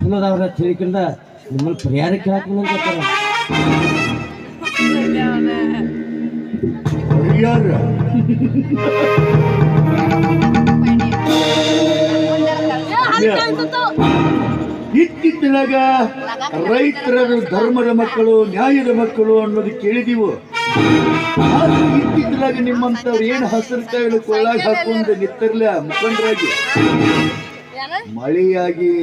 ತಿನ್ನೋದವ್ರ ತಿಳ್ಕೊಂಡ ನಿಮ್ಮಲ್ಲಿ ಪರಿಹಾರ ಕೇಳಕ್ಕೆ ನಂತರ ಇತ್ತಿತ್ತಲಾಗ ರೈತರ ಧರ್ಮದ ಮಕ್ಕಳು ನ್ಯಾಯದ ಮಕ್ಕಳು ಅನ್ನೋದು ಕೇಳಿದೀವು. ಆದ್ರೆ ಇತ್ತಿತ್ತಲಾಗ ನಿಮ್ಮಂತವ್ರು ಏನು ಹಸಿರು ಕಾಯಿಲು ಕೊಳ್ಳಾಗ ಹಾಕೊಂಡು ನಿಂತಿರ್ಲ ಮುಖಂಡರಾಗಿ ಮಳೆಯಾಗಿ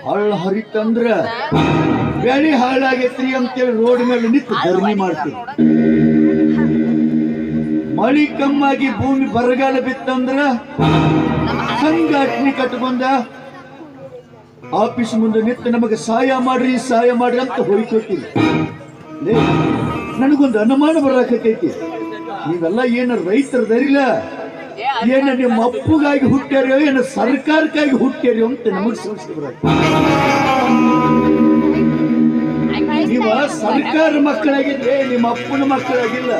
ಹಳ್ಳ ಹರಿತಂದ್ರ ಬೆಳೆ ಹಾಳಾಗೈತ್ರಿ ಅಂತೇಳಿ ರೋಡ್ ಮೇಲೆ ನಿಂತು ಧರಣಿ ಮಾಡ್ತೀವಿ. ಮಳಿ ಕಮ್ಮಾಗಿ ಭೂಮಿ ಬರಗಾಲ ಬಿತ್ತಂದ್ರ ಸಂಘಟನೆ ಕಟ್ಕೊಂಡ ಆಫೀಸ್ ಮುಂದೆ ನಿಂತು ನಮಗೆ ಸಹಾಯ ಮಾಡ್ರಿ ಅಂತ ಹೋಯ್ಕೋತೀವಿ. ನನಗೊಂದು ಅನುಮಾನ ಬರಾಕೈತಿ, ನೀವೆಲ್ಲ ಏನು ರೈತರ ದರಿಲ್ಲ, ಏನು ನಿಮ್ಮ ಅಪ್ಪಗಾಗಿ ಹುಟ್ಟ್ಯಾರೋ ಏನು ಸರ್ಕಾರಕ್ಕಾಗಿ ಹುಟ್ಟ್ಯಾರೋ ಅಂತ ನಮಗೆ ಸಂಶಯ ಬರತ್ತೆ. ನೀವು ಸರ್ಕಾರ ಮಕ್ಕಳಾಗಿದ್ರೆ ನಿಮ್ಮ ಅಪ್ಪನ ಮಕ್ಕಳಾಗಿಲ್ಲ.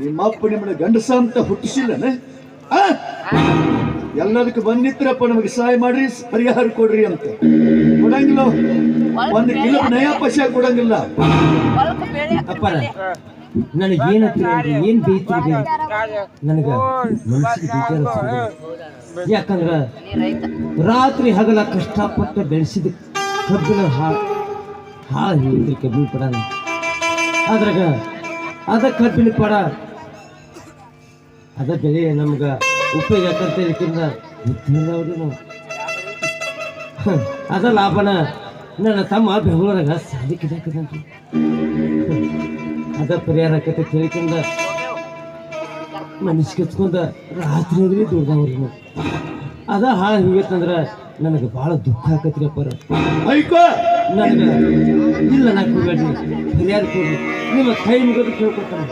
ನಿಮ್ಮ ಅಪ್ಪ ನಿಮ್ಮನ್ನ ಗಂಡಸ ಅಂತ ಹುಟ್ಟಿಸಿಲ್ಲನ? ಎಲ್ಲದಕ್ಕೆ ಬಂದಿತ್ರಪ್ಪ ನಮಗೆ ಸಹಾಯ ಮಾಡ್ರಿ, ಪರಿಹಾರ ಕೊಡ್ರಿ ಅಂತ ಕೊಡಂಗಿಲ್ಲ. 1 ಕಿಲೋ ನಯಾ ಪೈಸಾ ಕೊಡಂಗಿಲ್ಲ. ಅಪ್ಪರ ನನಗೇನಂತ ಏನ್ ಬೇಯ್ತಿರಿ ನನಗ ಮನಸ್ಸಿಗೆ ಬೇಜಾರ. ಯಾಕಂದ್ರ ರಾತ್ರಿ ಹಗಲ ಕಷ್ಟಪಟ್ಟು ಬೆಳೆಸಿದ ಕಬ್ಬಿನ ಹಾಳು ಹೇಳಿದ್ರಿ ಕಬ್ಬಿನ ಪಡ. ಅದ್ರಾಗ ಅದ ಕಬ್ಬಿನ ಪಡ ಅದ ಬೆಳೆ ನಮ್ಗ ಉಪಯೋಗ ಯಾಕಂತ ಹೇಳ್ಕಿಂದ ಗೊತ್ತಿಲ್ಲವ್ರಿ ನಾವು. ಅದ ಲಾಭನ ನನ್ನ ತಮ್ಮ ಬೆಂಗಳೂರಾಗ ಸಾಲಿಕಿದಾಕದನ್ರಿ. ಅದ ಪರಿಹಾರ ಆಕೈತೆ ತಿಳ್ಕೊಂಡ ಮನಸ್ಸಿಗೆ ಹಚ್ಕೊಂಡ ರಾತ್ರಿ ದುಡ್ದವ್ರಿ ನಾವು. ಅದ ಹಾಳು ಹಿಂಗೈತಂದ್ರ ನನಗೆ ಭಾಳ ದುಃಖ ಆಕತ್ರಿ ಅಪ್ಪರ. ನನಗ ಇಲ್ಲ ನಾಲ್ಕು ಬೇಡ್ರಿ, ಪರಿಹಾರ ಕೊಡ್ರಿ, ನಿಮ್ಮ ಕೈ ಮುಗಿದು ಕೇಳ್ಕೊತಾನೆ.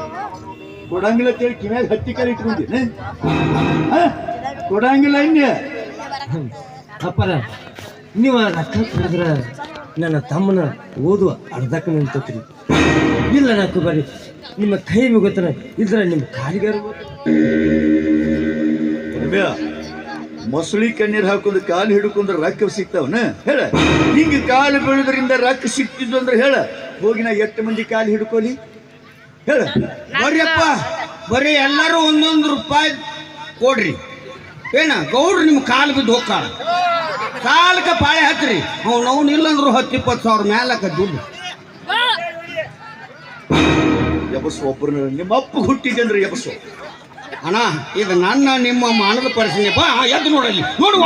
ಕೊಡಂಗಿಲ್ಲ ಕೇಳಿ ಕಿವ್ಯಾಗ ಹತ್ತಿ ಕಾಲ ಇಟ್ಕೊಂತೀನಿ, ಕೊಡಂಗಿಲ್ಲ ಇನ್ಯ. ಅಪ್ಪರ ನೀವು ರೊಕ್ಕ ಕೊಡಿದ್ರ ನನ್ನ ತಮ್ಮನ ಓದುವ ಅರ್ಧಕ್ಕೆ ನಿಂತತ್ರಿ. ಇಲ್ಲ ನಾಲ್ಕು ಬಾರಿ ನಿಮ್ಮ ಕೈ ಮುಗತಾನ, ಇದ್ರ ನಿಮ್ಮ ಕಾಲಿಗಾರ ಮೊಸಳಿ ಕಣ್ಣೀರ್ ಹಾಕೊಂಡು ಕಾಲು ಹಿಡ್ಕೊಂಡ್ರೆ ರೊಕ್ಕ ಸಿಗ್ತಾವನ ಹೇಳ. ಹಿಂಗ ಕಾಲು ಬೀಳೋದ್ರಿಂದ ರೊಕ್ಕ ಸಿಕ್ತಿದ್ದು ಅಂದ್ರೆ ಹೇಳ. ಹೋಗಿ ನಾ 8 ಮಂದಿ ಕಾಲು ಹಿಡ್ಕೊಲಿ ಹೇಳ. ಬರ್ರಿಯಪ್ಪ, ಬರೀ ಎಲ್ಲರೂ 1 ರೂಪಾಯಿ ಕೊಡ್ರಿ. ಏನ ಗೌಡ್ರು ನಿಮ್ಮ ಕಾಲು ಬಿದ್ದು ಹೋಗ್ತಾಳ, ಕಾಲಕ್ಕೆ ಪಾಳೆ ಹಚ್ಚ್ರಿ. ಅವ್ನು ಇಲ್ಲಂದ್ರು 10-20 ಸಾವಿರ ಮ್ಯಾಲಕ್ಕ ದುಡ್ಡು ಎಬಸ್. ಒಬ್ಬರು ನಿಮ್ಮ ಅಪ್ಪ ಹುಟ್ಟಿದ್ರಿ ಎಬಸು. ಅಣ್ಣ, ಇದು ನನ್ನ ನಿಮ್ಮ ಮಾನದ ಪರಿಸ್ಥಿತಿ. ಬಾ ಎದ್ದು ನೋಡಲ್ಲಿ ನೋಡು.